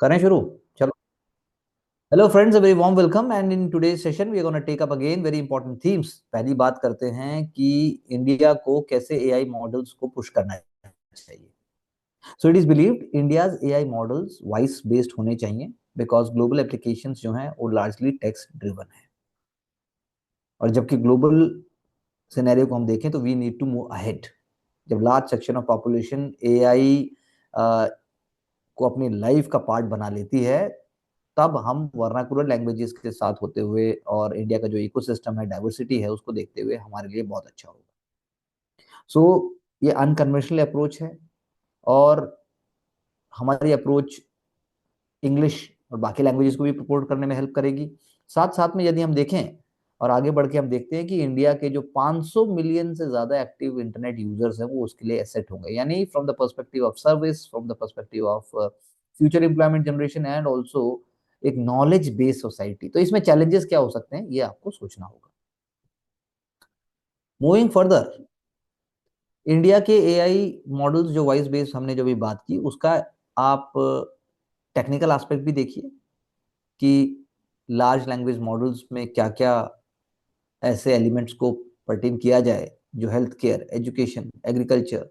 करें शुरू। चलो। Hello friends, very warm welcome and in today's session we are gonna take up again very important themes. पहली बात करते हैं कि इंडिया को कैसे एआई मॉडल्स को पुश करना चाहिए। So it is believed India's AI models voice based होने चाहिए बिकॉज ग्लोबल एप्लीकेशंस जो हैं वो लार्जली टेक्स्ट ड्रिवन है। और जबकि ग्लोबल सिनेरियो को हम देखें तो we need to move ahead. जब large section of population AI को अपनी लाइफ का पार्ट बना लेती है, तब हम वर्नाकुलर लैंग्वेजेस के साथ होते हुए और इंडिया का जो इकोसिस्टम है, डाइवर्सिटी है, उसको देखते हुए हमारे लिए बहुत अच्छा होगा। सो ये अनकन्वेंशनल अप्रोच है और हमारी अप्रोच इंग्लिश और बाकी लैंग्वेजेस को भी सपोर्ट करने में हेल्प करेगी। साथ साथ में यदि हम देखें और आगे बढ़ के हम देखते हैं कि इंडिया के जो 500 मिलियन से ज्यादा एक्टिव इंटरनेट यूजर्स हैं वो उसके लिए एसेट होंगे, यानी from the perspective of service, from the perspective of future employment generation and also एक नॉलेज बेस्ड सोसाइटी। तो इसमें चैलेंजेस क्या हो सकते हैं ये आपको सोचना होगा। मूविंग फर्दर, इंडिया के एआई मॉडल्स जो वॉइस बेस्ड हमने जो भी बात की उसका आप टेक्निकल एस्पेक्ट भी देखिए कि लार्ज लैंग्वेज मॉडल्स में क्या क्या ऐसे एलिमेंट्स को पर्टेन किया जाए जो हेल्थ केयर, एजुकेशन, एग्रीकल्चर,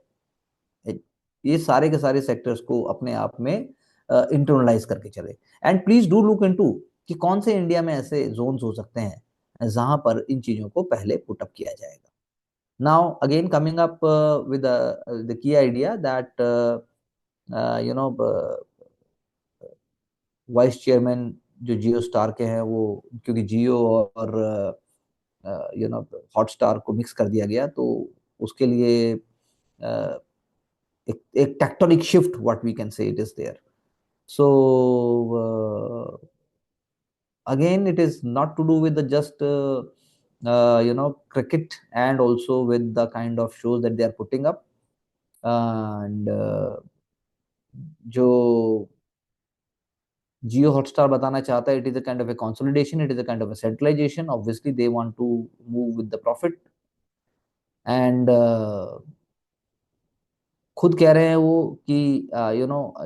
ये सारे के सारे सेक्टर्स को अपने आप में इंटरनलाइज करके चले। And please do look into कि कौन से इंडिया में ऐसे जोन्स हो सकते हैं जहां पर इन चीजों को पहले पुटअप किया जाएगा। Now again coming up with the key idea that you know vice chairman जो जियो स्टार के हैं वो, क्योंकि जियो और हॉटस्टार को मिक्स कर दिया गया तो उसके लिए एक tectonic shift what we can say it is there. So again it is not to do with the just cricket and also with the kind of shows that they are putting up and जो जियो Hotstar बताना चाहता है, it is a kind of a consolidation, it is a kind of a centralization. Obviously they want to move with the profit and खुद कह रहे हैं वो कि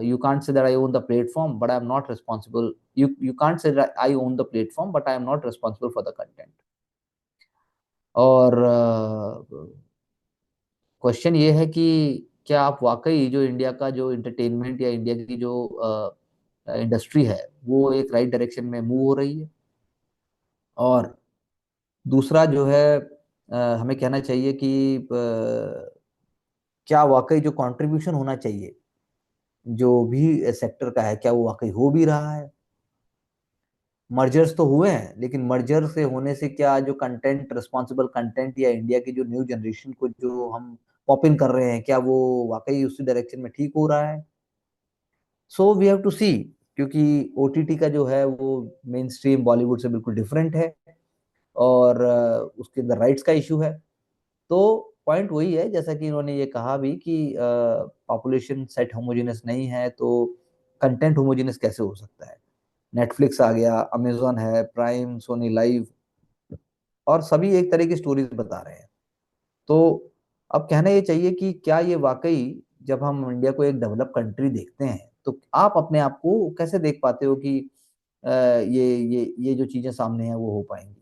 you can't say that I own the platform but I am not responsible, you can't say that I own the platform but I am not responsible for the content. और question ये है कि क्या आप वाकई जो इंडिया का जो इंटरटेनमेंट या इंडिया की जो इंडस्ट्री है वो एक राइट डायरेक्शन में मूव हो रही है। और दूसरा जो है हमें कहना चाहिए कि क्या वाकई जो कंट्रीब्यूशन होना चाहिए जो भी सेक्टर का है क्या वो वाकई हो भी रहा है। मर्जर्स तो हुए हैं लेकिन मर्जर से होने से क्या जो कंटेंट, रिस्पॉन्सिबल कंटेंट या इंडिया की जो न्यू जनरेशन को जो हम पॉप इन कर रहे हैं क्या वो वाकई उसी डायरेक्शन में ठीक हो रहा है। सो वी हैव टू सी, क्योंकि ओटीटी का जो है वो मेन स्ट्रीम बॉलीवुड से बिल्कुल डिफरेंट है और उसके अंदर राइट्स का इशू है। तो पॉइंट वही है जैसा कि इन्होंने ये कहा भी कि पॉपुलेशन सेट होमोजेनस नहीं है तो कंटेंट होमोजेनस कैसे हो सकता है। नेटफ्लिक्स आ गया, अमेजोन है, प्राइम, सोनी लाइव और सभी एक तरह की स्टोरीज बता रहे हैं। तो अब कहना ये चाहिए कि क्या ये वाकई, जब हम इंडिया को एक डेवलप कंट्री देखते हैं तो आप अपने आप को कैसे देख पाते हो कि ये जो चीजें सामने हैं वो हो पाएंगी।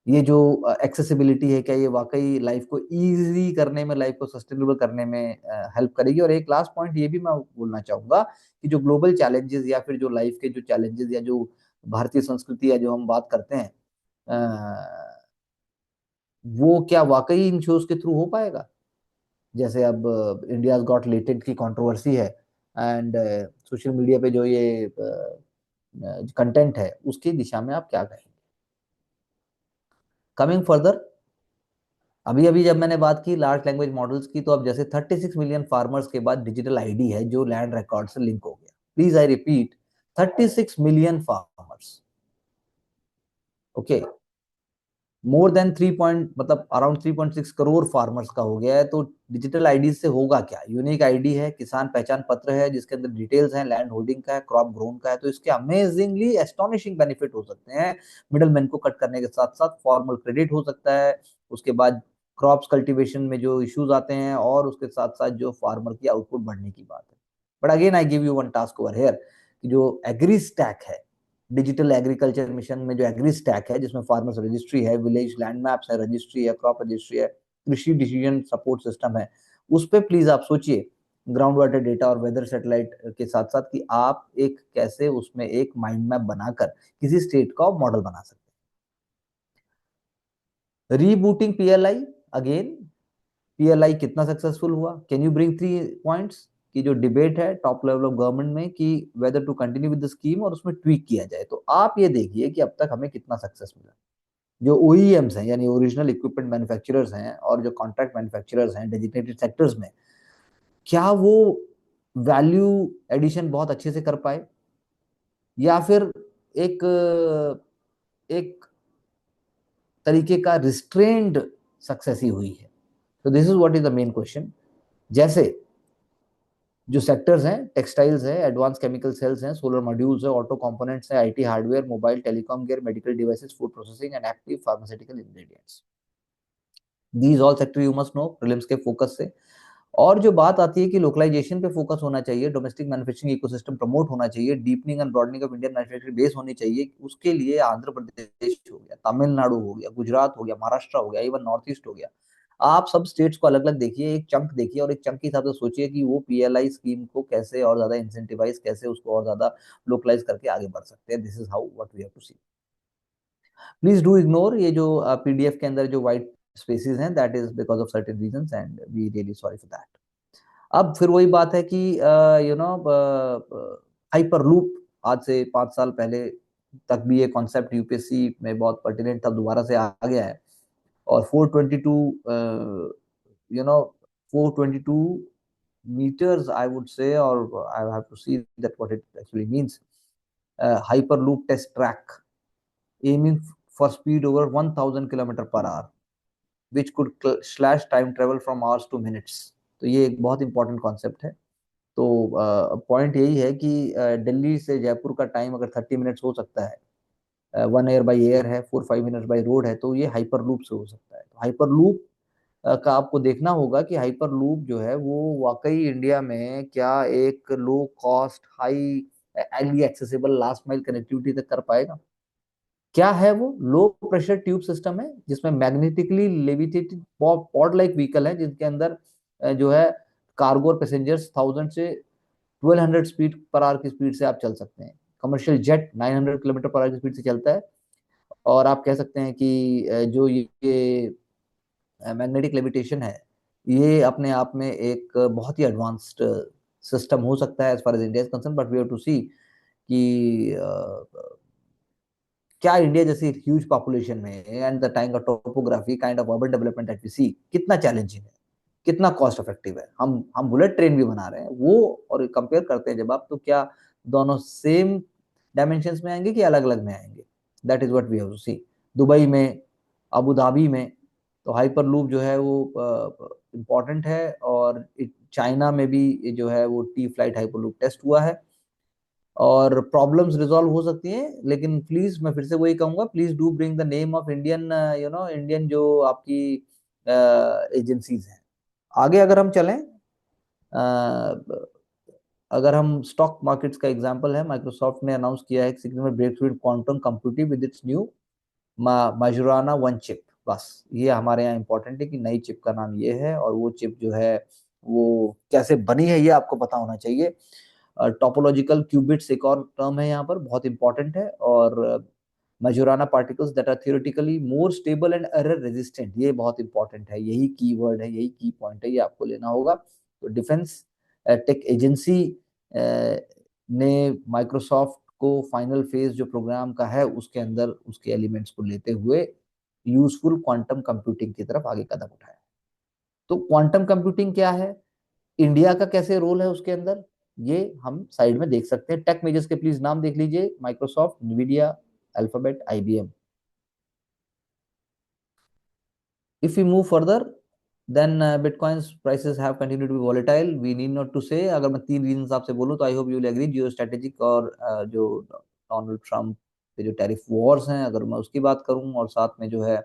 ये जो एक्सेसिबिलिटी है क्या ये वाकई लाइफ को इजी करने में, लाइफ को सस्टेनेबल करने में हेल्प करेगी। और एक लास्ट पॉइंट ये भी मैं बोलना चाहूंगा कि जो ग्लोबल चैलेंजेस या फिर जो लाइफ के जो चैलेंजेस या जो भारतीय संस्कृति या जो हम बात करते हैं वो क्या वाकई इन शोज के थ्रू हो पाएगा। जैसे अब इंडिया गॉट लेटेंट की कंट्रोवर्सी है एंड सोशल मीडिया पे जो ये कंटेंट है उसकी दिशा में आप क्या कहेंगे। कमिंग फर्दर, अभी अभी जब मैंने बात की लार्ज लैंग्वेज मॉडल्स की तो अब जैसे 36 मिलियन फार्मर्स के बाद डिजिटल आईडी है जो लैंड रिकॉर्ड से लिंक हो गया। Please I repeat, 36 million farmers. Okay, more than 3 point मतलब अराउंड 3.6 करोड़ फार्मर्स का हो गया है। तो डिजिटल आईडी से होगा क्या, यूनिक आईडी है, किसान पहचान पत्र है जिसके अंदर डिटेल्स हैं, लैंड होल्डिंग का है, क्रॉप ग्रोन का है। तो इसके अमेजिंगली एस्टोनिशिंग बेनिफिट हो सकते हैं। मिडल मैन को कट करने के साथ साथ फॉर्मल क्रेडिट हो सकता है। उसके बाद क्रॉप्स कल्टीवेशन में जो इश्यूज आते हैं और उसके साथ साथ जो फार्मर की आउटपुट बढ़ने की बात है। But again I give you one task over here जो एग्री स्टैक है, डिजिटल एग्रीकल्चर मिशन में जो एग्री स्टैक है, जिसमें फार्मर्स रजिस्ट्री है, विलेज लैंड मैप्स है, रजिस्ट्री है, क्रॉप रजिस्ट्री है, कृषि डिसीजन सपोर्ट सिस्टम है, उस पर प्लीज आप सोचिए ग्राउंड वाटर डेटा और वेदर सैटेलाइट के साथ साथ कि आप एक कैसे उसमें एक माइंड मैप बनाकर किसी स्टेट का मॉडल बना सकते हैं। रीबूटिंग पीएलआई, अगेन पीएलआई कितना सक्सेसफुल हुआ, कैन यू ब्रिंग 3 पॉइंट्स की जो डिबेट है टॉप लेवल ऑफ गवर्नमेंट में कि whether to continue with the scheme और उसमें ट्वीक किया जाए, तो आप ये देखिए कि अब तक हमें कितना सक्सेस मिला। जो ओईएम्स हैं यानी ओरिजिनल इक्विपमेंट मैन्युफैक्चरर्स हैं और जो कॉन्ट्रैक्ट मैन्युफैक्चरर्स हैं डेजिग्नेटेड सेक्टर्स में, क्या वो वैल्यू एडिशन बहुत अच्छे से कर पाए, या फिर एक एक तरीके का रिस्ट्रेन्ड सक्सेस ही हुई है। तो this is what is the main question. जैसे जो सेक्टर्स हैं, टेक्सटाइल्स है, एडवांस केमिकल सेल्स हैं, सोलर मॉड्यूल्स है, ऑटो कंपोनेंट्स है, IT hardware, mobile telecom gear, medical devices, food processing and active pharmaceutical ingredients, these all sector you must no prelims के focus से। और जो बात आती है कि लोकलाइजेशन पे फोकस होना चाहिए, डोमेस्टिक मैन्युफैक्चरिंग इकोसिस्टम प्रमोट होना चाहिए, deepening and broadening of Indian manufacturing base होनी चाहिए, उसके लिए आंध्र प्रदेश हो गया, तमिलनाडु हो गया, गुजरात हो गया, महाराष्ट्र हो गया, इवन नॉर्थ ईस्ट हो गया, आप सब स्टेट्स को अलग अलग देखिए, एक चंक देखिए और एक चंक के हिसाब से सोचिए कि वो पीएलआई स्कीम को कैसे और ज्यादा इंसेंटिवाइज, कैसे उसको और ज्यादा लोकलाइज करके आगे बढ़ सकते हैं। This is how what we have to see. Please do ignore ये जो पीडीएफ के अंदर जो व्हाइट स्पेसिस हैं, that is because of certain reasons and we really sorry for that. अब फिर वही बात है कि यू नो हाइपर लूप आज से 5 साल पहले तक भी ये कॉन्सेप्ट यूपीएससी में बहुत पर्टिनेंट था, दोबारा से आ गया है। और 422 you know 422 meters I would say, or I have to see that what it actually means. Hyperloop test track aiming for speed over 1000 kilometre per hour, which could slash time travel from hours to minutes। तो ये एक बहुत important concept है। तो point यही है कि दिल्ली से जयपुर का टाइम अगर 30 मिनट्स हो सकता है, 1 एयर बाई एयर है, 4-5 मिनट्स बाई रोड है, तो ये हाइपर लूप से हो सकता है। तो हाइपर लूप का आपको देखना होगा कि हाइपर लूप जो है वो वाकई इंडिया में क्या एक low cost high highly accessible last mile connectivity तक कर पाएगा। क्या है वो लो प्रेशर ट्यूब सिस्टम है जिसमें magnetically levitated pod like vehicle है, जिनके अंदर जो है कार्गो और पैसेंजर्स 1000 से 1200 स्पीड पर आवर की स्पीड से आप चल सकते हैं। Commercial jet 900 kilometre per hour की स्पीड से चलता है। और आप कह सकते हैं कि जो ये मैग्नेटिक लेविटेशन है, ये अपने आप में एक बहुत ही एडवांस्ड सिस्टम हो सकता है as far as India is concern, but we have to see कि क्या इंडिया जैसी ह्यूज पॉपुलेशन में and the time of topography kind of urban development that we see कितना चैलेंजिंग है, कितना कॉस्ट इफेक्टिव है। हम बुलेट ट्रेन भी बना रहे हैं वो, और कंपेयर करते हैं जब आप, तो क्या दोनों सेम डायमेंशंस में आएंगे कि अलग अलग में आएंगे। That is what we have to see. Dubai में, अबू धाबी में तो हाइपर लूप जो है वो इम्पॉर्टेंट है, और चाइना में भी जो है वो T flight hyperloop test हुआ है और प्रॉब्लम्स रिजॉल्व हो सकती हैं। लेकिन प्लीज मैं फिर से वही कहूंगा, please do bring the name of Indian Indian जो आपकी एजेंसीज हैं। आगे अगर हम चलें, अगर हम स्टॉक मार्केट्स का एग्जांपल है, माइक्रोसॉफ्ट ने अनाउंस किया है significant breakthrough in quantum computing with its new Majorana one chip. बस ये हमारे यहाँ इंपॉर्टेंट है कि नई चिप का नाम ये है, और वो चिप जो है वो कैसे बनी है ये आपको पता होना चाहिए। टोपोलॉजिकल क्यूबिट्स एक और टर्म है यहाँ पर, बहुत इंपॉर्टेंट है। और Majorana particles that are theoretically more stable and error resistant, ये बहुत इंपॉर्टेंट है, यही कीवर्ड है, यही की पॉइंट है, ये आपको लेना होगा। तो डिफेंस टेक एजेंसी ने माइक्रोसॉफ्ट को फाइनल फेज जो प्रोग्राम का है उसके अंदर उसके एलिमेंट्स को लेते हुए यूजफुल क्वांटम कंप्यूटिंग की तरफ आगे कदम उठाया। तो क्वांटम कंप्यूटिंग क्या है, इंडिया का कैसे रोल है उसके अंदर, ये हम साइड में देख सकते हैं। टेक मेजर्स के प्लीज नाम देख लीजिए, Microsoft, Nvidia, Alphabet, IBM. If you move further then bitcoins prices have continued to be volatile, we need not to say. अगर मैं 3 रीजंस आपसे बोलूं तो I hope you will agree, geostrategic और जो डोनाल्ड ट्रम्प के जो tariff Wars हैं अगर मैं उसकी बात करूं, और साथ में जो है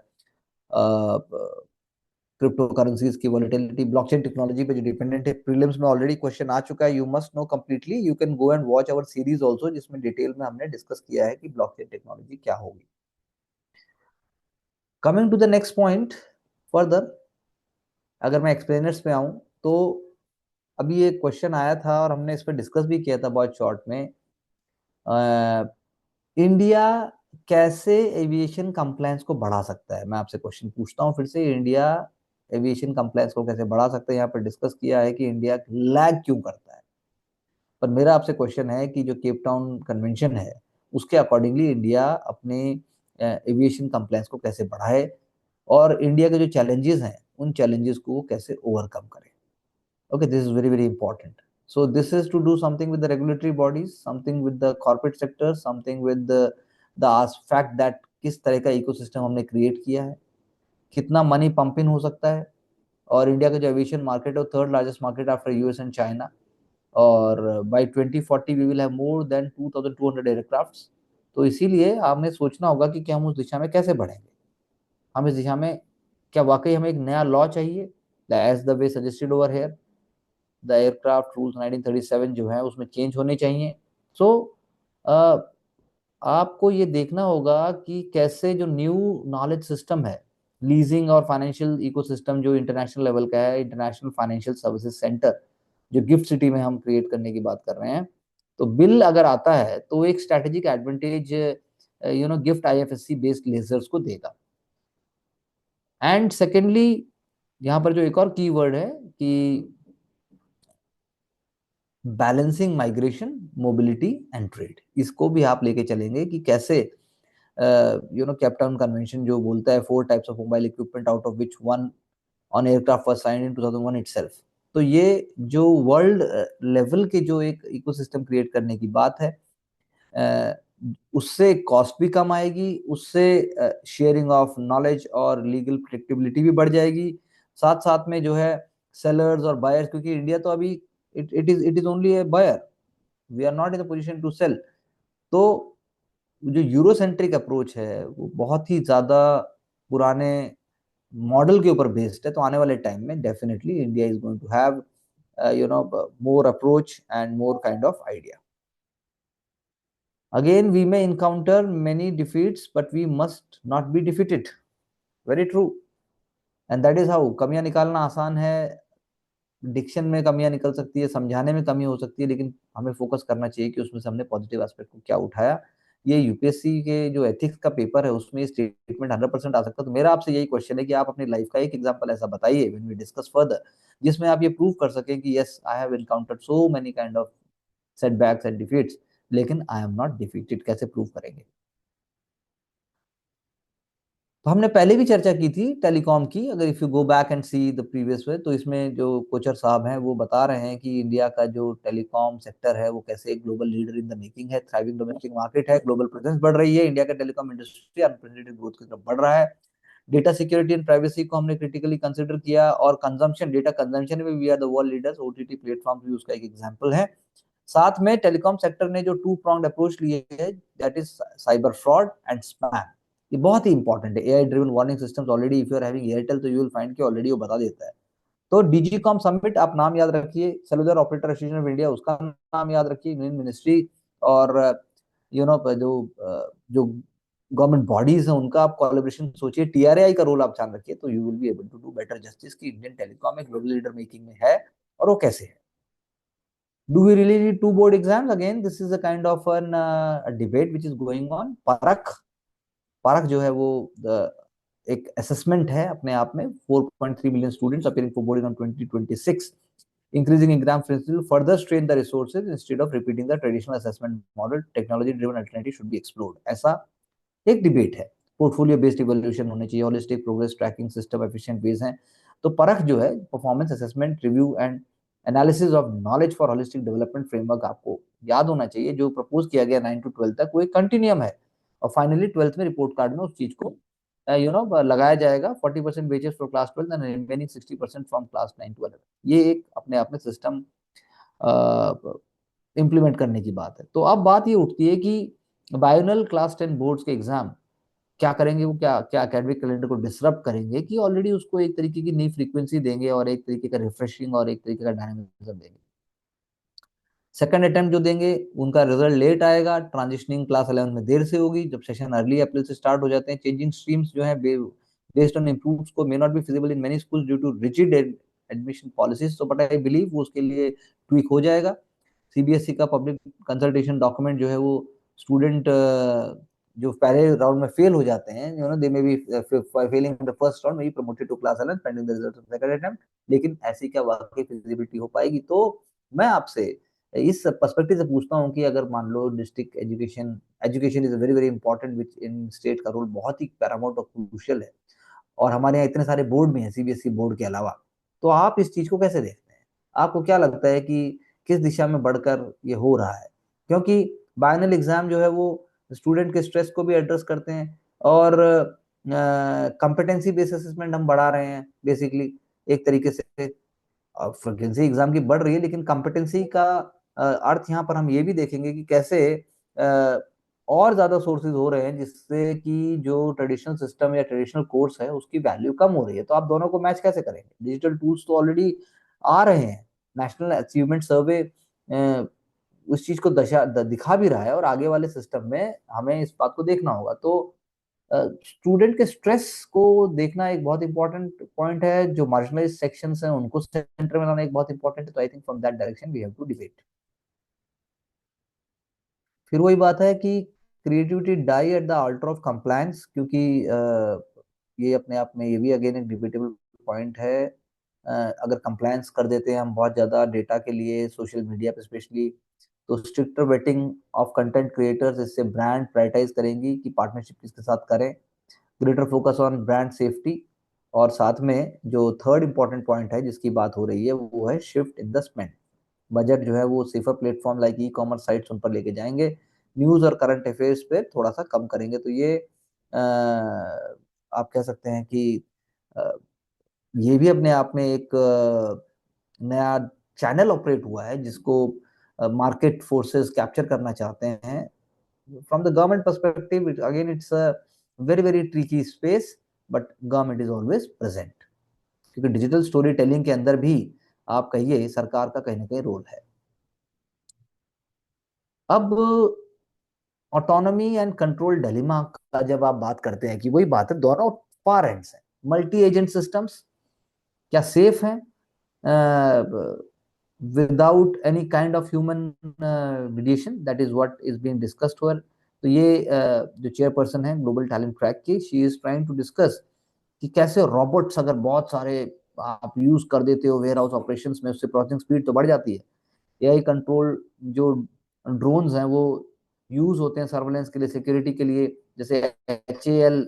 क्रिप्टो करेंसीज की वॉलेटिलिटी, ब्लॉकचेन टेक्नोलॉजी पे जो डिपेंडेंट है। प्रीलिम्स में ऑलरेडी क्वेश्चन आ चुका है, you must know completely, you can go and watch our series also, जिसमें डिटेल में हमने डिस्कस किया है कि ब्लॉकचेन टेक्नोलॉजी क्या होगी। Coming to the next point further, अगर मैं एक्सप्लेनर्स पे आऊं तो अभी एक क्वेश्चन आया था और हमने इस पर डिस्कस भी किया था बहुत शॉर्ट में। इंडिया कैसे एविएशन कंप्लायंस को बढ़ा सकता है? मैं आपसे क्वेश्चन पूछता हूँ फिर से, इंडिया एविएशन कंप्लायंस को कैसे बढ़ा सकता है? यहाँ पर डिस्कस किया है कि इंडिया लैग क्यों करता है, पर मेरा आपसे क्वेश्चन है कि जो केप टाउन कन्वेंशन है उसके अकॉर्डिंगली इंडिया अपने एविएशन कंप्लायंस को कैसे बढ़ाए, और इंडिया के जो चैलेंजेस हैं उन चैलेंजेस को कैसे ओवरकम करे। Okay, this is very, very important. So this is to do something with the regulatory bodies, something with the corporate sector, something with the fact that किस तरह का इकोसिस्टम हमने क्रिएट किया है, कितना मनी पंप इन हो सकता है, और इंडिया का जो एविएशन मार्केट है वो third largest market after US and China, और by 2040 we will have more than 2200 aircrafts. तो इसीलिए हमें सोचना होगा कि क्या हम उस दिशा में कैसे बढ़ेंगे, हम इस दिशा में क्या वाकई हमें एक नया लॉ चाहिए, as the way suggested over here, the aircraft rules 1937 जो है उसमें चेंज होने चाहिए। सो आपको ये देखना होगा कि कैसे जो न्यू नॉलेज सिस्टम है, लीजिंग और फाइनेंशियल इकोसिस्टम जो इंटरनेशनल लेवल का है, इंटरनेशनल फाइनेंशियल सर्विसेज सेंटर जो गिफ्ट सिटी में हम क्रिएट करने की बात कर रहे हैं, तो बिल अगर आता है तो एक strategic advantage GIFT IFSC based ledgers को देगा। एंड सेकेंडली, यहाँ पर जो एक और कीवर्ड है कि balancing migration, mobility and trade, इसको भी आप लेके चलेंगे कि कैसे केप टाउन कन्वेंशन जो बोलता है 4 types of mobile equipment out of which one on aircraft was signed in 2001 itself. तो ये जो वर्ल्ड लेवल के जो एक इकोसिस्टम क्रिएट करने की बात है, उससे कॉस्ट भी कम आएगी, उससे शेयरिंग ऑफ नॉलेज और लीगल प्रेडिक्टेबिलिटी भी बढ़ जाएगी, साथ साथ में जो है सेलर्स और बायर्स, क्योंकि इंडिया तो अभी it is only a buyer, we are not in the position to sell. तो जो यूरोसेंट्रिक अप्रोच है वो बहुत ही ज्यादा पुराने मॉडल के ऊपर बेस्ड है। तो आने वाले टाइम में definitely India is going to have more approach and more kind of idea. Again, we may encounter many defeats, but we must not be defeated. Very true. And that is how कमियां निकालना आसान है, Dickson में कमियां निकल सकती है, समझाने में कमी हो सकती है, लेकिन हमें फोकस करना चाहिए कि उसमें से हमने पॉजिटिव एस्पेक्ट को क्या उठाया। ये यूपीएससी के जो एथिक्स का पेपर है उसमें स्टेटमेंट 100% आ सकता है। तो मेरा आपसे यही क्वेश्चन है कि आप अपनी लाइफ का एक एग्जांपल ऐसा बताइए व्हेन वी डिस्कस फर्दर, जिसमें आप ये प्रूव कर सकें कि yes, I have encountered so many kind of setbacks and defeats, लेकिन आई एम नॉट डिफीटेड। कैसे प्रूव करेंगे? तो हमने पहले भी चर्चा की थी टेलीकॉम की, अगर if you go back and see the previous way, तो इसमें जो कोचर साहब हैं वो बता रहे हैं कि इंडिया का जो टेलीकॉम सेक्टर है वो कैसे एक global leader in the making है, थ्राइविंग डोमेस्टिक मार्केट है, ग्लोबल प्रेजेंस बढ़ रही है, इंडिया का टेलीकॉम इंडस्ट्री अनप्रेसिडेंटेड ग्रोथ की तरफ बढ़ रहा है। डेटा सिक्योरिटी एंड प्राइवेसी को हमने क्रिटिकली कंसिडर किया, और कंजम्पशन, डेटा कंजम्पशन में we are the world leaders, OTT platform भी उसका एक एग्जांपल है। साथ में टेलीकॉम सेक्टर ने जो टू प्रॉन्ग्ड अप्रोच लिए है, that is cyber fraud and spam, ये बहुत ही इंपॉर्टेंट है। AI driven warning systems, already if you are having Airtel तो यू विल फाइंड कि ऑलरेडी वो बता देता है। तो डीजीकॉम समिट आप नाम याद रखिए, cellular operator association of India उसका नाम याद रखिए, यूनियन मिनिस्ट्री और जो गवर्नमेंट बॉडीज हैं उनका आप कोलैबोरेशन सोचिए, टीआरआई का रोल आप ध्यान रखिए, तो you will be able to do better justice कि इंडियन टेलीकॉम एक ग्लोबल लीडर मेकिंग में है और वो कैसे है। Do we really need 2 board exams? Again, this is a kind of a debate which is going on. परख जो है वो एक असेसमेंट है अपने आप में, 4.3 million students appearing for board exam 2026, increasing exam frequency will further strain the resources instead of repeating the traditional assessment model, technology driven alternative should be explored, ऐसा एक डिबेट है। पोर्टफोलियो बेस्ड इवोल्यूशन होनी चाहिए, holistic progress tracking system efficient ways हैं। तो परख जो है performance assessment review and analysis of knowledge for holistic development framework आपको याद होना चाहिए, जो प्रपोज किया गया 9 to 12 तक, वो एक कंटिन्यूम है, और फाइनली 12th में रिपोर्ट कार्ड में उस चीज को लगाया जाएगा। 40% wages for class 12 and remaining 60% from class 9 to 11। ये एक अपने आप में सिस्टम इम्प्लीमेंट करने की बात है। तो अब बात ये उठती है कि बायोनल क्लास 10 बोर्ड्स के एग्जाम क्या करेंगे, वो क्या क्या एकेडमिक कैलेंडर को डिसरप्ट करेंगे कि ऑलरेडी उसको एक तरीके की नई फ्रीक्वेंसी देंगे और एक तरीके का रिफ्रेशिंग और एक तरीके का डायनामिज्म देंगे। सेकंड अटेम्प्ट जो देंगे उनका रिजल्ट लेट आएगा, ट्रांजिशनिंग क्लास 11 में देर से होगी, जब सेशन अर्ली अप्रैल से स्टार्ट हो जाते हैं। चेंजिंग स्ट्रीम्स जो है बेस्ड ऑन इम्प्रूव को may not be feasible in many schools due to rigid admission policies, तो बट आई बिलीव वो उसके लिए ट्वीक हो जाएगा। सीबीएसई का पब्लिक कंसल्टेशन डॉक्यूमेंट जो है वो स्टूडेंट जो पहले राउंड में फेल हो जाते हैं, you know they may be failing in the first round, may be promoted to class 11 pending the result of second attempt. लेकिन ऐसी क्या वाकई फिजिबिलिटी हो पाएगी? तो मैं आपसे इस पर्सपेक्टिव से पूछता हूँ कि अगर मान लो district education education is very very important, which in state का रोल बहुत ही पैरामाउंट और क्रूशियल है, और हमारे यहाँ इतने सारे बोर्ड भी हैं सीबीएसई बोर्ड के अलावा, तो आप इस चीज को कैसे देखते हैं? आपको क्या लगता है कि किस दिशा में बढ़कर ये हो रहा है? क्योंकि बाइनल एग्जाम जो है वो स्टूडेंट के स्ट्रेस को भी एड्रेस करते हैं, और कंपेटेंसी बेस्ड असेसमेंट हम बढ़ा रहे हैं बेसिकली एक तरीके से। फ्रीक्वेंसी एग्जाम की बढ़ रही है, लेकिन कॉम्पिटेंसी का अर्थ यहाँ पर हम ये भी देखेंगे कि कैसे और ज्यादा सोर्सेज हो रहे हैं जिससे कि जो ट्रेडिशनल सिस्टम या ट्रेडिशनल कोर्स है उसकी वैल्यू कम हो रही है। तो आप दोनों को मैच कैसे करेंगे? डिजिटल टूल्स तो ऑलरेडी आ रहे हैं, नेशनल अचीवमेंट सर्वे उस चीज को दिखा भी रहा है, और आगे वाले सिस्टम में हमें इस बात को देखना होगा। तो स्टूडेंट के स्ट्रेस को देखना एक बहुत इंपॉर्टेंट पॉइंट है, जो मार्जिनलाइज सेक्शंस हैं उनको सेंटर में लाना एक बहुत इंपॉर्टेंट है। तो I think from that direction we have to debate. फिर वही बात है कि creativity die at the altar of compliance, क्योंकि ये अपने आप में ये भी अगेन एक डिबेटेबल पॉइंट है। अगर कंप्लायंस कर देते हैं हम बहुत ज्यादा डेटा के लिए सोशल मीडिया पे स्पेशली, तो stricter waiting of content creators, इससे ब्रांड प्रायोरिटाइज करेंगी कि पार्टनरशिप किसके साथ करें, greater focus on brand safety, और साथ में जो थर्ड इंपॉर्टेंट पॉइंट है जिसकी बात हो रही है वो है shift in the spend. Budget जो है वो safer platform like e commerce sites उन पर लेके जाएंगे, न्यूज और करंट अफेयर्स पे थोड़ा सा कम करेंगे। तो ये आप कह सकते हैं कि आ, ये भी अपने आप में एक नया चैनल ऑपरेट हुआ है जिसको मार्केट फोर्सेस कैप्चर करना चाहते हैं। From the government perspective again it's a very very tricky space, but government is always present, क्योंकि डिजिटल स्टोरी टेलिंग के अंदर भी आप कहिए सरकार का कहीं ना कहीं रोल है। अब ऑटोनॉमी एंड कंट्रोल डिलेमा का जब आप बात करते हैं, कि वही बात है, दोनों फार एंड्स हैं। मल्टी एजेंट सिस्टम्स क्या सेफ हैं without any kind of human mediation? That is what is being discussed here. तो ये जो चेयरपर्सन है ग्लोबल टैलेंट ट्रैक की, she is trying to discuss कि कैसे रोबोट्स अगर बहुत सारे आप यूज कर देते हो वेयर हाउस ऑपरेशंस में, उससे प्रोसेसिंग स्पीड तो बढ़ जाती है। एआई कंट्रोल जो ड्रोन्स हैं वो यूज होते हैं सर्वेलेंस के लिए, सिक्योरिटी के लिए। जैसे HAL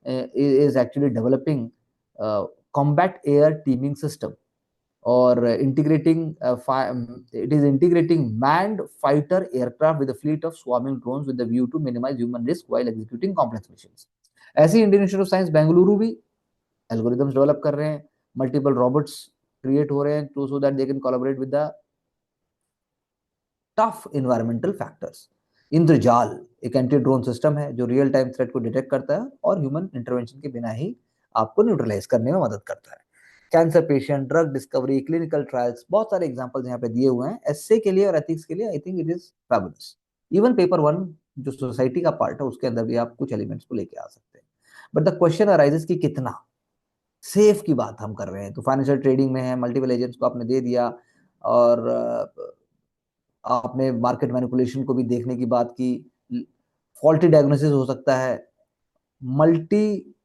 is actually developing combat air teaming system, और integrating it is integrating manned fighter aircraft with fleet of swarming drones with the view to minimise human risk while executing complex missions. ऐसे Indian Institute of Science Bengaluru भी algorithms develop कर रहे हैं, multiple robots create हो रहे हैं to so that they can collaborate with the tough environmental factors. Indrajaal एक anti drone system है जो रियल टाइम थ्रेट को डिटेक्ट करता है और ह्यूमन इंटरवेंशन के बिना ही आपको न्यूट्रलाइज करने में मदद करता है। Cancer patient, drug discovery, clinical trials, बहुत सारे एग्जांपल्स यहाँ पे दिए हुए हैं। एसए के लिए और एथिक्स के लिए I think it is fabulous. Even paper one जो सोसाइटी का पार्ट है उसके अंदर भी आप कुछ एलिमेंट्स को लेके आ सकते हैं। बट द क्वेश्चन अराइजेस कि कितना सेफ की बात हम कर रहे हैं। तो फाइनेंशियल ट्रेडिंग में है, मल्टीपल एजेंट्स को आपने दे दिया, और आपने मार्केट मैनिपुलेशन को भी देखने की बात की, फॉल्टी डायग्नोसिस हो सकता है। मल्टी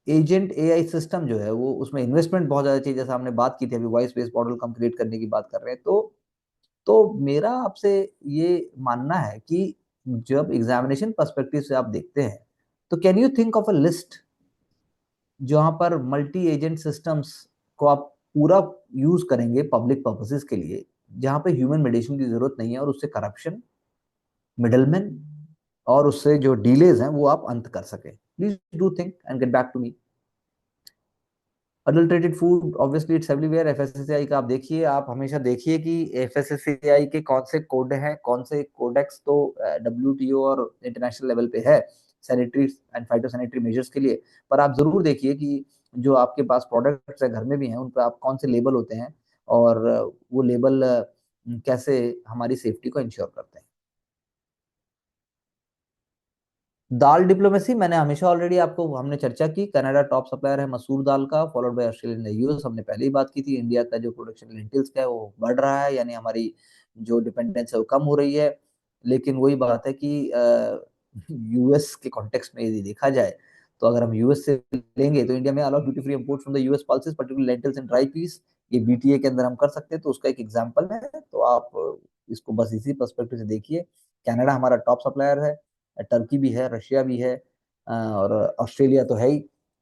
एजेंट एआई सिस्टम जो है वो उसमें इन्वेस्टमेंट बहुत ज्यादा चाहिए, जैसा हमने बात की थी अभी, वॉइस बेस्ड मॉडल हम क्रिएट करने की बात कर रहे हैं। तो मेरा आपसे ये मानना है कि जब एग्जामिनेशन पर्सपेक्टिव से आप देखते हैं, तो can you think of a list जहां पर मल्टी एजेंट सिस्टम्स को आप पूरा यूज करेंगे पब्लिक पर्पसेस के लिए, जहां पे ह्यूमन मेडिएशन की जरूरत नहीं है, और उससे करप्शन, मिडलमैन और उससे जो डिलेज हैं वो आप अंत कर सके? Please do think and get back to me. Adulterated food obviously it's everywhere. FSSAI का आप देखिए, आप हमेशा देखिए कि एफएसएसएआई के कौन से कोड हैं, कौन से कोडेक्स तो डब्ल्यूटीओ और इंटरनेशनल लेवल पे है, सैनिटरी एंड फाइटोसैनिटरी मेजर्स के लिए। पर आप जरूर देखिए कि जो आपके पास प्रोडक्ट्स है घर में भी हैं, उन पर आप कौन से लेबल होते हैं, और वो लेबल कैसे हमारी सेफ्टी को इंश्योर करते हैं। दाल डिप्लोमेसी मैंने हमेशा ऑलरेडी आपको हमने चर्चा की। कनाडा टॉप सप्लायर है मसूर दाल का, followed by Australia and US, हमने पहले ही बात की थी। इंडिया का जो प्रोडक्शन लेंटिल्स का है वो बढ़ रहा है, यानी हमारी जो डिपेंडेंस है वो कम हो रही है। लेकिन वही बात है कि यूएस के कॉन्टेक्स्ट में यदि देखा जाए, तो अगर हम यूएस से लेंगे तो इंडिया में allow duty free import from the US pulses particular lentils and dry peas, ये बीटीए के अंदर हम कर सकते हैं। तो उसका एक एग्जांपल है, तो आप इसको बस इसी पर्सपेक्टिव से देखिए। कनाडा हमारा टॉप सप्लायर है, टर्की भी है, रशिया भी है, और ऑस्ट्रेलिया तो है ही।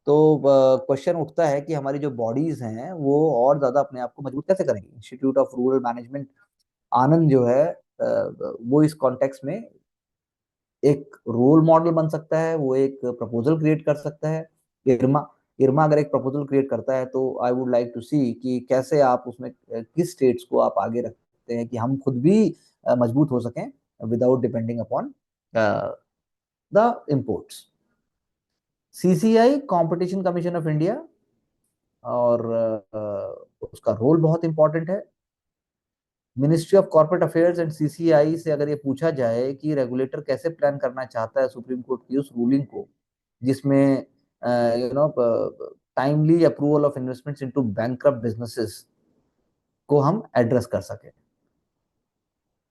तो क्वेश्चन उठता है कि हमारी जो बॉडीज हैं वो और ज्यादा अपने आप को मजबूत कैसे करेंगे। इंस्टीट्यूट ऑफ रूरल मैनेजमेंट आनंद जो है वो इस कॉन्टेक्स्ट में एक रोल मॉडल बन सकता है, वो एक प्रपोजल क्रिएट कर सकता है। इरमा इरमा अगर एक प्रपोजल क्रिएट करता है तो I would like to see कि कैसे आप उसमें किस स्टेट्स को आप आगे रखते हैं कि हम खुद भी मजबूत हो सकें without depending upon the imports. CCI competition commission of India, और उसका रोल बहुत इंपॉर्टेंट है। Ministry of corporate affairs and CCI से अगर ये पूछा जाए कि रेगुलेटर कैसे प्लान करना चाहता है सुप्रीम कोर्ट की उस रूलिंग को, जिसमें you know timely approval of investments into bankrupt businesses को हम एड्रेस कर सके।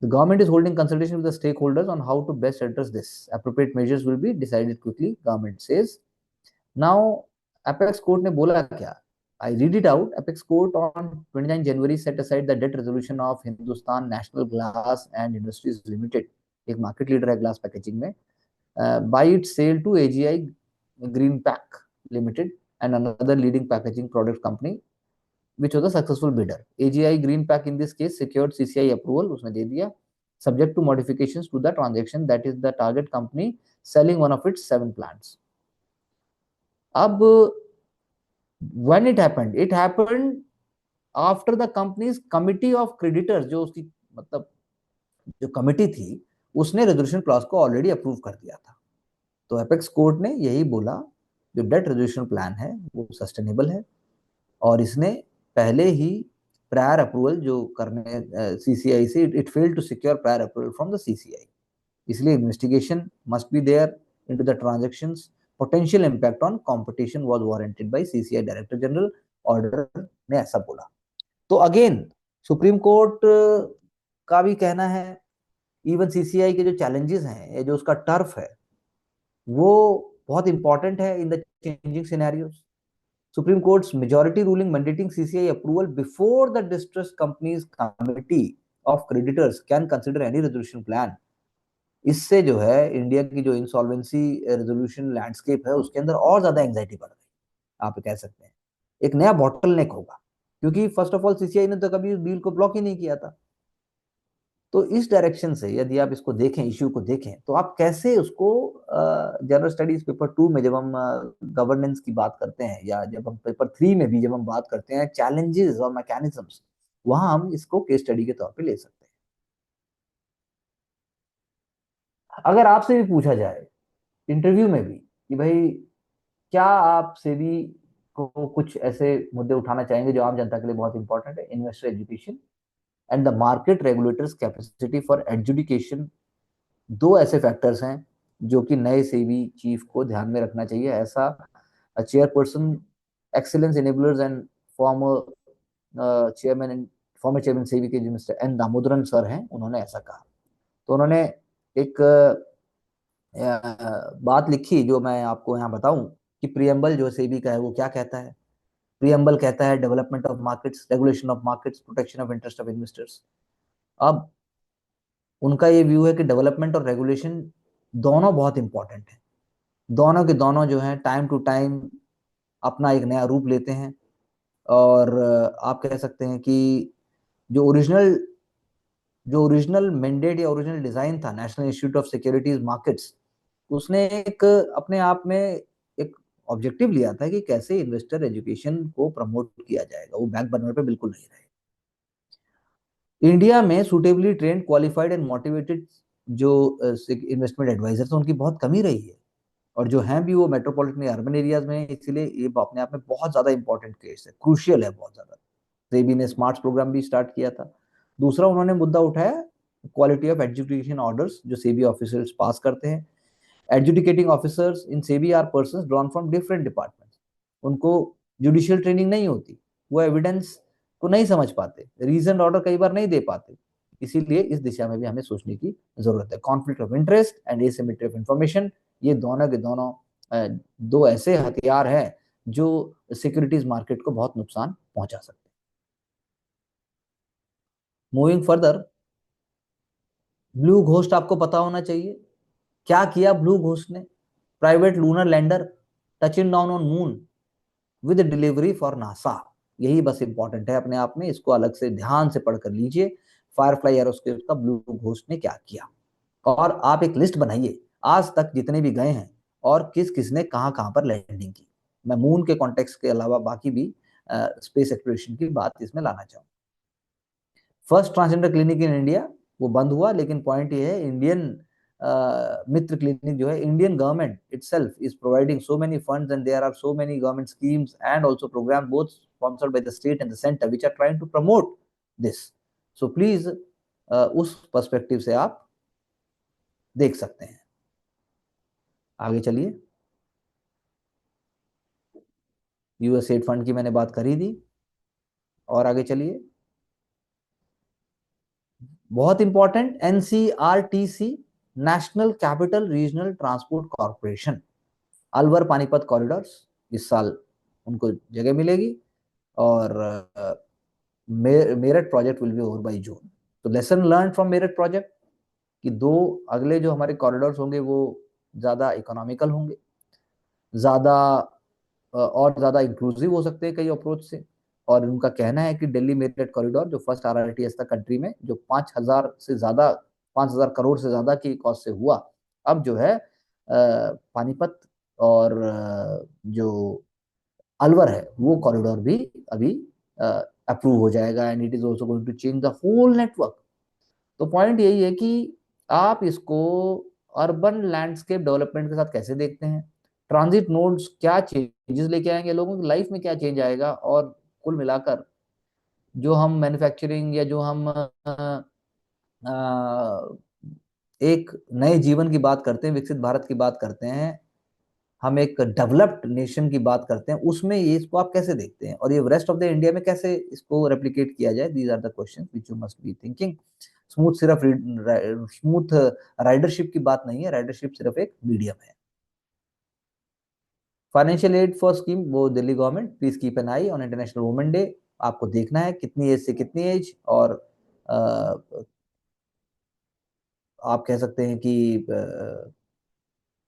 The government is holding consultation with the stakeholders on how to best address this. Appropriate measures will be decided quickly, government says. Now, Apex Court ने बोला क्या? I read it out. Apex Court on 29 January set aside the debt resolution of Hindustan National Glass and Industries Limited, एक market leader है glass packaging में, by its sale to AGI Greenpack Limited and another leading packaging product company, which was a successful bidder. AGI Greenpack in this case secured CCI approval, उसने दे दिया, subject to modifications to the transaction, that is the target company selling one of its 7 plants. अब when it happened after the company's committee of creditors, जो उसकी मतलब जो committee थी उसने resolution clause को ऑलरेडी अप्रूव कर दिया था। तो एपेक्स कोर्ट ने यही बोला, जो डेट रेजोल्यूशन प्लान है वो सस्टेनेबल है, और इसने पहले ही प्रायर अप्रूवल जो करने सीसीआई से, it failed to secure prior approval from the CCI, इसलिए investigation must be there into the transactions, potential impact on competition was warranted by CCI director general, order ने ऐसा बोला। तो अगेन सुप्रीम कोर्ट का भी कहना है, इवन सीसीआई के जो चैलेंजेस हैं, जो उसका टर्फ है, वो बहुत इंपॉर्टेंट है in the changing scenarios. Supreme Court's majority ruling mandating CCI approval before the distressed companies committee of creditors can consider any resolution plan. इससे जो है इंडिया की जो इंसॉल्वेंसी रेजोल्यूशन लैंडस्केप है उसके अंदर और ज्यादा एंजाइटी बढ़ गई, आप कह सकते हैं एक नया बॉटल नेक होगा, क्योंकि फर्स्ट ऑफ ऑल सीसीआई ने तो कभी डील को ब्लॉक ही नहीं किया था। तो इस डायरेक्शन से यदि आप इसको देखें, इश्यू को देखें, तो आप कैसे उसको जनरल स्टडीज पेपर 2 में जब हम गवर्नेंस की बात करते हैं, या जब हम पेपर 3 में भी जब हम बात करते हैं चैलेंजेस और मैकेनिज्म्स, वहां हम इसको केस स्टडी के तौर पे ले सकते हैं। अगर आपसे भी पूछा जाए इंटरव्यू में भी कि भाई क्या आप सेबी को कुछ ऐसे मुद्दे उठाना चाहेंगे जो आम जनता के लिए बहुत इंपॉर्टेंट है, investor education and the market regulators capacity for adjudication, दो ऐसे फैक्टर्स हैं जो कि नए सेबी चीफ को ध्यान में रखना चाहिए, ऐसा chairperson excellence enablers and former chairman SEBI के जो मिस्टर एन दामोदरन सर हैं, उन्होंने ऐसा कहा। तो उन्होंने एक बात लिखी जो मैं आपको यहाँ बताऊं कि प्रियम्बल जो सेबी का है वो क्या कहता है। प्रियम्बल कहता है development of markets, regulation of markets, protection of interest of investors. अब उनका ये व्यू है कि डेवलपमेंट और रेगुलेशन दोनों बहुत इंपॉर्टेंट है, दोनों के दोनों जो है टाइम टू टाइम अपना एक नया रूप लेते हैं। और आप कह सकते हैं कि जो ओरिजिनल मैंडेट या ओरिजिनल डिजाइन था national institute of securities markets, उसने एक अपने आप में एक ऑब्जेक्टिव लिया था कि कैसे इन्वेस्टर एजुकेशन को प्रमोट किया जाएगा, वो बैक बर्नर पे बिल्कुल नहीं रहे। इंडिया में suitably trend, qualified and motivated जो इन्वेस्टमेंट एडवाइजर्स उनकी बहुत कमी रही है। और जो हैं भी वो मेट्रोपॉलिटन अर्बन एरियाज में है, इसीलिए ये अपने आप में बहुत ज्यादा इंपॉर्टेंट केस है, क्रूशियल है बहुत ज्यादा। सेबी ने स्मार्ट प्रोग्राम भी स्टार्ट किया था। दूसरा उन्होंने मुद्दा उठाया क्वालिटी ऑफ एजुकेशन ऑर्डर्स जो सेबी ऑफिसर्स पास करते हैं। Educating officers in SEBI are persons drawn from different departments. उनको जुडिशियल ट्रेनिंग नहीं होती, वो एविडेंस को नहीं समझ पाते, रीजन ऑर्डर कई बार नहीं दे पाते। इसीलिए इस दिशा में भी हमें सोचने की जरूरत है। Conflict of interest and asymmetry of information, ये दोनों के दोनों दो ऐसे हथियार हैं जो सिक्योरिटीज मार्केट को बहुत नुकसान पहुंचा सकते हैं। मूविंग फर्दर, ब्लू घोस्ट आपको पता होना चाहिए। क्या किया ब्लू घोस्ट ने? Private lunar lander touching down on moon with delivery for NASA. यही बस इंपॉर्टेंट है अपने आप में, इसको अलग से ध्यान से पढ़कर लीजिए। फायरफ्लाई एरोस्पेस का ब्लू घोस्ट ने क्या किया, और आप एक लिस्ट बनाइए आज तक जितने भी गए हैं और किस किसने कहां कहां पर लैंडिंग की। मैं मून के कॉन्टेक्स्ट के अलावा बाकी भी स्पेस एक्सप्लोरेशन की बात इसमें लाना चाहूँ। First transgender clinic in India वो बंद हुआ, लेकिन पॉइंट ये है इंडियन मित्र क्लिनिक जो है, Indian government itself is providing so many funds and there are so many government schemes and also programs both sponsored by the state and the center which are trying to promote this. So please उस perspective से आप देख सकते हैं। आगे चलिए। US add fund की मैंने बात कर ही दी, और आगे चलिए। बहुत important, NCRTC, national capital regional transport corporation, Alwar Panipat corridors इस साल उनको जगह मिलेगी, और Meerut project will be over by June. तो lesson learn from Meerut project कि दो अगले जो हमारे कॉरिडोर्स होंगे वो ज्यादा इकोनॉमिकल होंगे, ज्यादा और ज्यादा इंक्लूसिव हो सकते हैं कई अप्रोच से। और उनका कहना है कि दिल्ली मेरठ कॉरिडोर जो फर्स्ट आरआरटीएस था कंट्री में, जो 5,000 से ज्यादा 5,000 करोड़ से ज्यादा की कॉस्ट से हुआ, अब जो है पानीपत और जो अलवर है वो कॉरिडोर भी अभी अप्रूव हो जाएगा, and it is also going to change the whole network. तो पॉइंट यही है कि आप इसको अर्बन लैंडस्केप डेवलपमेंट के साथ कैसे देखते हैं, ट्रांजिट नोड्स क्या चेंजेस लेके आएंगे, लोगों की लाइफ में क्या चेंज आएगा, और कुल मिलाकर जो हम मैन्युफैक्चरिंग या जो हम एक नए जीवन की बात करते हैं, विकसित भारत की बात करते हैं, हम एक डेवलप्ड नेशन की बात करते हैं, उसमें ये इसको आप कैसे देखते हैं, और ये रेस्ट ऑफ द इंडिया में कैसे इसको रेप्लिकेट किया जाए। These are the question which you must be thinking. Smooth सिर्फ स्मूथ राइडरशिप की बात नहीं है, राइडरशिप सिर्फ एक मीडियम है। फाइनेंशियल एड फॉर स्कीम वो Delhi government, please keep an I on international women day. आपको देखना है कितनी एज से कितनी एज, और आप कह सकते हैं कि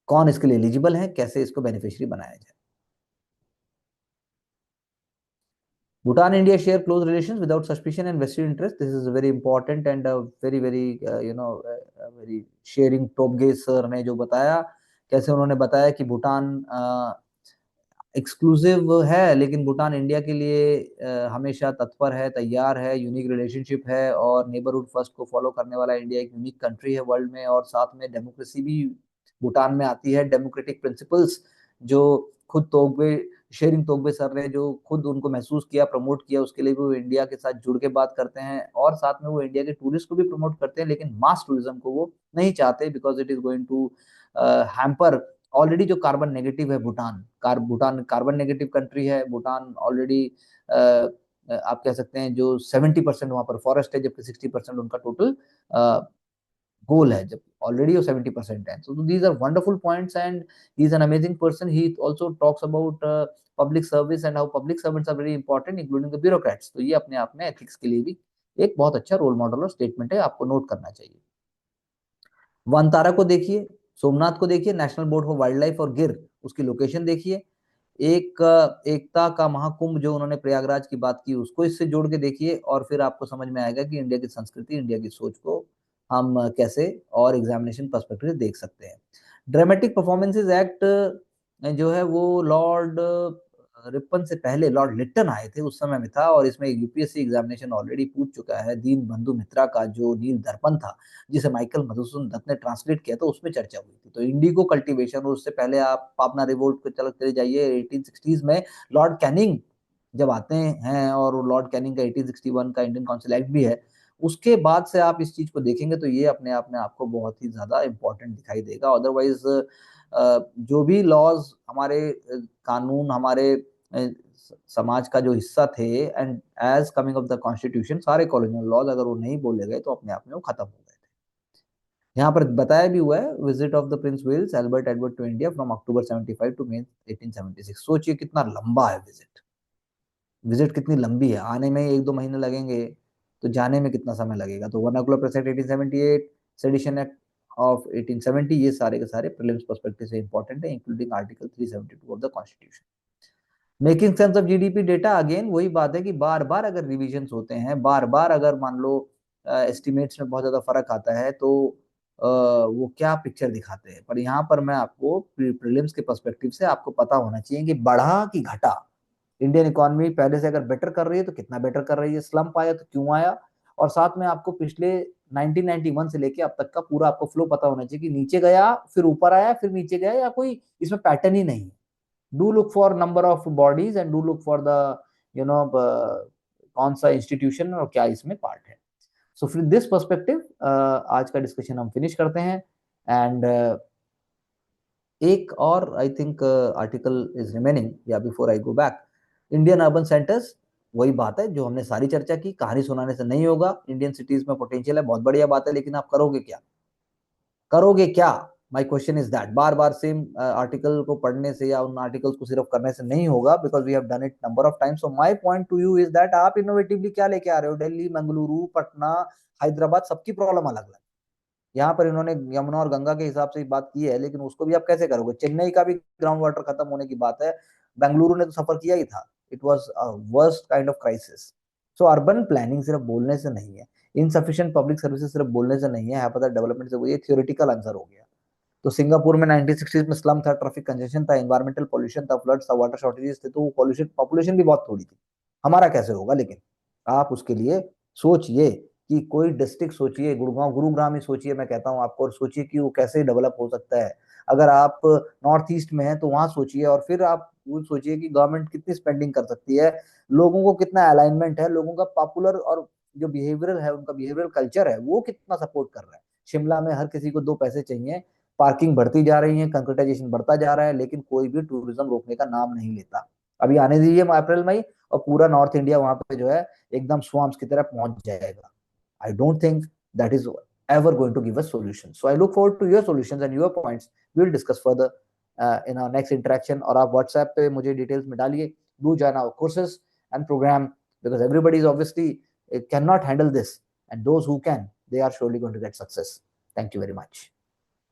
कौन इसके लिए एलिजिबल है, कैसे इसको बेनिफिशियरी बनाया जाए। Bhutan India share close relations without suspicion and vested interest. This is very important and very very sharing Tobge sir ने जो बताया, कैसे उन्होंने बताया कि भूटान एक्सक्लूसिव है, लेकिन भूटान इंडिया के लिए हमेशा तत्पर है, तैयार है, यूनिक रिलेशनशिप है, और नेबरहुड फर्स्ट को फॉलो करने वाला इंडिया एक यूनिक कंट्री है वर्ल्ड में, और साथ में डेमोक्रेसी भी भूटान में आती है, डेमोक्रेटिक प्रिंसिपल्स जो खुद तोगबे शेरिंग तोगबे सर ने जो खुद उनको महसूस किया, प्रमोट किया, उसके लिए भी वो इंडिया के साथ जुड़ के बात करते हैं, और साथ में वो इंडिया के टूरिस्ट को भी प्रमोट करते हैं, लेकिन मास टूरिज्म को वो नहीं चाहते, because it is going to hamper already जो कार्बन नेगेटिव है Bhutan. Bhutan carbon negative country है। भूटान ऑलरेडी आप कह सकते हैं जो 70% वहां पर फॉरेस्ट है, जबकि 60% उनका टोटल गोल है, जब ऑलरेडी वो 70% है। So these are wonderful points and he is an amazing person. He also talks about public service and how public servants are very important including the bureaucrats. तो ये अपने आप में एथिक्स के लिए भी एक बहुत अच्छा रोल मॉडल और स्टेटमेंट है, आपको नोट करना चाहिए। वनतारा को देखिए, सोमनाथ को देखिए, national board for wild life और गिर, उसकी लोकेशन देखिए, एक एकता का महाकुंभ जो उन्होंने प्रयागराज की बात की उसको इससे जोड़ के देखिए, और फिर आपको समझ में आएगा कि इंडिया की संस्कृति, इंडिया की सोच को हम कैसे और एग्जामिनेशन पर्सपेक्टिव से देख सकते हैं। ड्रामेटिक परफॉर्मेंसेज एक्ट जो है वो लॉर्ड रिपन से पहले लॉर्ड लिट्टन आए थे, उस समय में था, और इसमें यूपीएससी एग्जामिनेशन ऑलरेडी पूछ चुका है। दीन बंधु मित्रा का जो नील दर्पण था, जिसे माइकल मधुसूदन दत्त ने ट्रांसलेट किया था, उसमें चर्चा हुई थी। तो इंडिगो कल्टीवेशन, और उससे पहले आप पापना रिवोल्ट को चले जाइए 1860s में, लॉर्ड कैनिंग जब आते हैं, और लॉर्ड कैनिंग का 1861 का इंडियन काउंसिल एक्ट भी है, उसके बाद से आप इस चीज को देखेंगे तो ये अपने आप में आपको बहुत ही ज्यादा इंपॉर्टेंट दिखाई देगा। अदरवाइज जो भी लॉज हमारे कानून हमारे समाज का जो हिस्सा थे, and as coming of the constitution, सारे कॉलोनियल लॉज अगर वो नहीं बोले गए तो अपने आप में वो खत्म हो गए थे। यहाँ पर बताया भी हुआ है, visit of the prince Wales Albert Edward to India from October 75 to May 1876। सोचिए कितना लंबा है विजिट, विजिट कितनी लंबी है, आने में 1-2 महीने लगेंगे, तो जाने में कितना समय लगेगा। तो vernacular press act 1878, sedition act of 1870, ये सारे के सारे प्रीलिम्स पर्सपेक्टिव से इंपॉर्टेंट है, including article 372 of the constitution. Making sense of GDP data, again वही बात है कि बार बार अगर रिविजन होते हैं, बार बार अगर मान लो एस्टिमेट्स में बहुत ज्यादा फर्क आता है, तो वो क्या पिक्चर दिखाते हैं। पर यहाँ पर मैं आपको प्रीलिम्स के पर्सपेक्टिव से आपको पता होना चाहिए कि बढ़ा कि घटा, इंडियन इकोनॉमी पहले से अगर बेटर कर रही है तो कितना बेटर कर रही है, स्लम्प आया तो क्यों आया, और साथ में आपको पिछले 1991 से लेके अब तक का पूरा आपको फ्लो पता होना चाहिए कि नीचे गया फिर ऊपर आया फिर नीचे गया, या कोई इसमें पैटर्न ही नहीं है। Do look for number of bodies and do look for the you know कौन सा इंस्टीट्यूशन और क्या इसमें पार्ट है। सो फ्रॉम दिस पर्सपेक्टिव आज का डिस्कशन हम फिनिश करते हैं। एंड एक और I think article is remaining, या before I go back, Indian urban centres, वही बात है जो हमने सारी चर्चा की, कहानी सुनाने से नहीं होगा। इंडियन सिटीज में पोटेंशियल है, बहुत बढ़िया बात है, लेकिन आप करोगे क्या, करोगे क्या? My question is that. Bar bar same article को पढ़ने से या उन आर्टिकल्स को सिर्फ करने से नहीं होगा, because we have done it number of times. So my point to you is that आप इनोवेटिवली क्या लेके आ रहे हो। दिल्ली, मंगलुरु, पटना, हैदराबाद, सबकी प्रॉब्लम अलग अलग। यहाँ पर इन्होंने यमुना और गंगा के हिसाब से बात की है, लेकिन उसको भी आप कैसे करोगे? चेन्नई का भी ग्राउंड वाटर खत्म होने की बात है, बेंगलुरु ने तो सफर किया ही था, it was worst kind of crisis. So urban planning सिर्फ बोलने से नहीं है, इनसफिशिएंट पब्लिक सर्विसेज सिर्फ बोलने से नहीं है, डेवलपमेंट से, वो ये थियोरिटिकल आंसर हो गया। तो सिंगापुर में 1960s में स्लम था, ट्रैफिक कंजेशन था, एनवायरमेंटल पॉल्यूशन था, फ्लड्स था, वाटर शॉर्टेजेस थे, तो पॉल्यूशन, पॉपुलेशन भी बहुत थोड़ी थी। हमारा कैसे होगा? लेकिन आप उसके लिए सोचिए कि कोई डिस्ट्रिक्ट सोचिए, गुड़गांव, गुरुग्राम ही सोचिए, मैं कहता हूं आपको, और सोचिए कि वो कैसे डेवलप हो सकता है। अगर आप नॉर्थ ईस्ट में हैं तो वहां सोचिए, और फिर आप वो सोचिए कि गवर्नमेंट कितनी स्पेंडिंग कर सकती है, लोगों को कितना अलाइनमेंट है, लोगों का पॉपुलर और जो बिहेवियरल है, उनका बिहेवियरल कल्चर है, वो कितना सपोर्ट कर रहा है। शिमला में हर किसी को 2 पैसे चाहिए, पार्किंग बढ़ती जा रही है, कंक्रीटाइजेशन बढ़ता जा रहा है, लेकिन कोई भी टूरिज्म रोकने का नाम नहीं लेता। अभी आने दीजिए अप्रैल मई, और पूरा नॉर्थ इंडिया वहां पे जो है एकदम स्वाम्स की तरह पहुंच जाएगा। I don't think that is ever going to give us solution. So I look forward to your solutions and your points. We will discuss further in our next interaction. और आप WhatsApp पे मुझे details में डालिए. Do join our courses and program, because everybody is obviously cannot handle this, and those who can, they are surely going to get success. Thank you very much.